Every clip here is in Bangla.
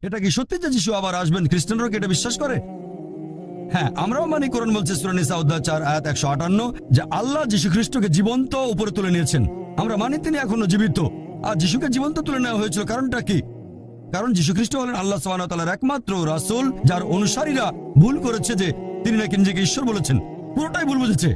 এটা কি সত্যি যে যিশু আবার আসবেন? খ্রিস্টানরাও কি এটা বিশ্বাস করে? হ্যাঁ, আমরাও মানি। কোরআন বলছে সূরা নিসা অধ্যায় 4 আয়াত 158 যে আল্লাহ যিশু খ্রিস্টকে জীবন্ত উপরে তুলে নিয়েছেন। আমরা মানি তিনি এখনো জীবিত। আর যিশুকে জীবন্ত তুলে নেওয়া হয়েছিল কারণটা কি? কারণ যিশু খ্রিস্ট হলেন আল্লাহ সুবহানাহু ওয়া তাআলার একমাত্র রাসূল, যার অনুসারীরা ভুল করেছে যে তিনি নাকি নিজেকে ঈশ্বর বলেছেন। পুরোটাই ভুল বুঝেছে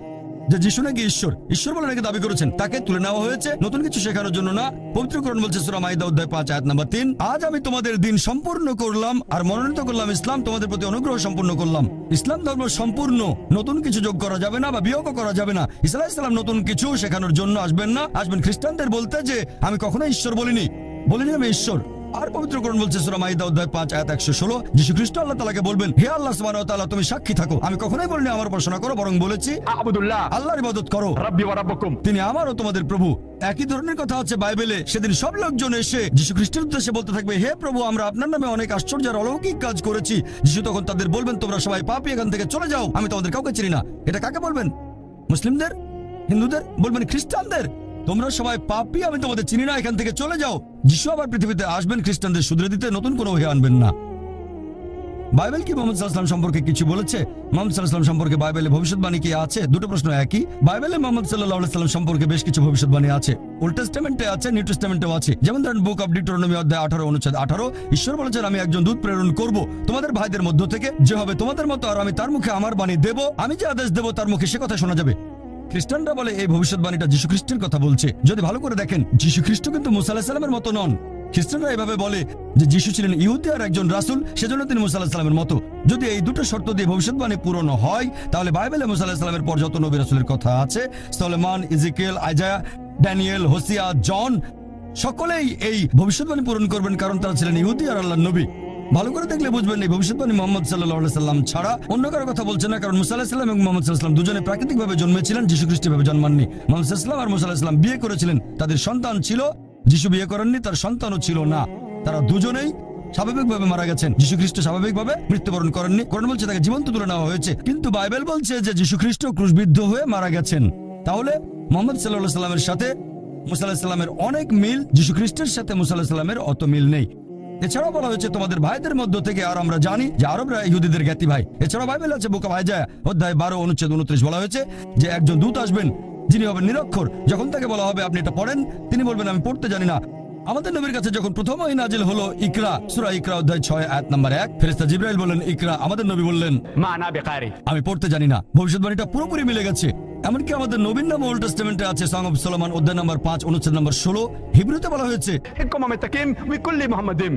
যে যিশু নাকি ঈশ্বর বলে নাকি দাবি করেছেন। তাকে তুলে নেওয়া হয়েছে নতুন কিছু শেখানোর জন্য না। পবিত্র কোরআন বলছে সূরা মাইদা অধ্যায় 5 আয়াত নাম্বার 3, আজ আমি তোমাদের দিন সম্পূর্ণ করলাম আর মনোনীত করলাম ইসলাম, তোমাদের প্রতি অনুগ্রহ সম্পূর্ণ করলাম। ইসলাম ধর্ম সম্পূর্ণ, নতুন কিছু যোগ করা যাবে না বা বিয়োগও করা যাবে না। ঈসা আলাইহিস সালাম নতুন কিছু শেখানোর জন্য আসবেন না। আসবেন খ্রিস্টানদের বলতে যে আমি কখনোই ঈশ্বর বলিনি আমি ঈশ্বর। আর পবিত্র কোরআন বলছে সূরা মাইদা অধ্যায় 5 আয়াত 116, যিশু খ্রিস্ট আল্লাহ তাআলাকে বলবেন, হে আল্লাহ সুবহানাহু ওয়া তাআলা, তুমি সাক্ষী থাকো, আমি কখনোই বলিনি আমার উপাসনা করো, বরং বলেছি আবুদুল্লাহ আল্লাহর ইবাদত করো, রাব্বি ওয়া রাব্বুকুম। তিনি আমার ও তোমাদের প্রভু। একই ধরনের কথা আছে বাইবেলে। সেদিন সব লোকজন এসে যিশু খ্রিস্টের উদ্দেশ্যে বলতে থাকবে, হে প্রভু, আমরা আপনার নামে অনেক আশ্চর্য আর অলৌকিক কাজ করেছি। যিশু তখন তাদের বলবেন, তোমরা সবাই পাপী, এখান থেকে চলে যাও, আমি তোমাদের কাউকে চিনি না। এটা কাকে বলবেন? মুসলিমদের? হিন্দুদের? বলবেন খ্রিস্টানদের, তোমরা সবাই পাপী, আমি তোমাদের চিনি না, এখান থেকে চলে যাও। যিশু আবার পৃথিবীতে আসবেন খ্রিস্টানদের শুধরে দিতে, নতুন কোনো ওহে আনবেন না। বাইবেল কি মুহাম্মদ সাল্লাল্লাহু আলাইহি ওয়াসাল্লাম সম্পর্কে কিছু বলেছে? মুহাম্মদ সাল্লাল্লাহু আলাইহি ওয়াসাল্লাম সম্পর্কে বাইবেলে ভবিষ্যৎবাণী কি আছে? দুটো প্রশ্ন একই। বাইবেলে মুহাম্মদ সাল্লাল্লাহু আলাইহি ওয়াসাল্লাম সম্পর্কে বেশ কিছু ভবিষ্যৎবাণী আছে। ওল্ড টেস্টামেন্টে আছে, নিউ টেস্টামেন্টেও আছে। যেমন ধরেন বুক অফ ডিউটেরোনমি অধ্যায় 18 অনুচ্ছেদ 18, ঈশ্বর বলেছেন, আমি একজন দূত প্রেরণ করব তোমাদের ভাইদের মধ্য থেকে, যে হবে তোমাদের মতো, আর আমি তার মুখে আমার বাণী দেব, আমি যে আদেশ দেব তার মুখে সে কথা শোনা যাবে। খ্রিস্টানরা বলে এই ভবিষ্যৎবাণীটা যিশু খ্রিস্টের কথা বলছে। যদি ভালো করে দেখেন, যিশু খ্রিস্ট কিন্তু মুসা আলাইহিস সালামের মতো নন। খ্রিস্টানরা এভাবে বলে যে যিশু ছিলেন ইহুদি আর একজন রাসূল, সেজন্য তিনি মুসা আলাইহিস সালামের মতো। যদি এই দুটো শর্ত দিয়ে ভবিষ্যৎবাণী পূরণ হয়, তাহলে বাইবেলে মুসা আলাইহিস সালামের পর যত নবী রাসূলের কথা আছে, Solomon, Ezekiel, Isaiah, Daniel, Hosea, John, সকলেই এই ভবিষ্যৎবাণী পূরণ করবেন, কারণ তারা ছিলেন ইহুদি আর আল্লাহর নবী। ভালো করে দেখলে বুঝবেন এই ভবিষ্যৎবাণী মুহাম্মদ সাল্লাল্লাহু আলাইহি সাল্লাম ছাড়া অন্য কারো কথা বলছে না। কারণ মুসা আলাইহিস সালাম এবং মুহাম্মদ সাল্লাল্লাহু আলাইহি সাল্লাম দুজনে প্রাকৃতিকভাবে জন্মেছিলেন, যিশু খ্রিস্টভাবে জন্মাননি। মুহাম্মদ সাল্লাল্লাহু আলাইহি সাল্লাম আর মুসা আলাইহিস সালাম বিয়ে করেছিলেন, তাদের সন্তান ছিল। যিশু বিয়ে করেননি, তার সন্তানও ছিল না। তারা দুজনেই স্বাভাবিকভাবে মারা গেছেন। যিশু খ্রিস্ট স্বাভাবিকভাবে মৃত্যুবরণ করেননি। কোরআন বলছে তাকে জীবন্ত তুলে নেওয়া হয়েছে, কিন্তু বাইবেল বলছে যে যিশু খ্রিস্ট ক্রুশবিদ্ধ হয়ে মারা গেছেন। তাহলে মুহাম্মদ সাল্লাল্লাহু আলাইহি সাল্লামের সাথে মুসা আলাইহিস সালামের অনেক মিল, যিশু খ্রিস্টের সাথে মুসা আলাইহিস সালামের অত মিল নেই। এছাড়াও বলা হয়েছে তোমাদের ভাইদের মধ্য থেকে, আর আমরা জানি যে আরবরা ইহুদিদের জ্ঞাতি ভাই। এছাড়াও বাইবেল আছে বুক অফ আইজায়া অধ্যায় 12 অনুচ্ছেদ 29 বলা হয়েছে যে একজন দূত আসবেন যিনি হবেন নিরক্ষর। যখন তাকে বলা হবে আপনি এটা পড়েন, তিনি বলবেন আমি পড়তে জানি না। আমাদের নবীর কাছে যখন প্রথম ওহী নাজিল হলো ইকরা, সূরা ইকরা অধ্যায় 6 আয়াত নাম্বার 1, ফেরেশতা জিবরাইল বললেন ইকরা, আমাদের নবী বললেন মা না বেকারি। আমি পড়তে জানি না। ভবিষ্যৎবাণীটা পুরোপুরি মিলে গেছে। এমনকি আমাদের নবীর নাম ওল্ড টেস্টামেন্টে আছে, সং অফ সলোমন অধ্যায় নাম্বার 5 অনুচ্ছেদ নাম্বার 16। হিব্রুতে বলা হয়েছে হিকুম মিতাকিম বিকুল্লি মুহাম্মাদিম।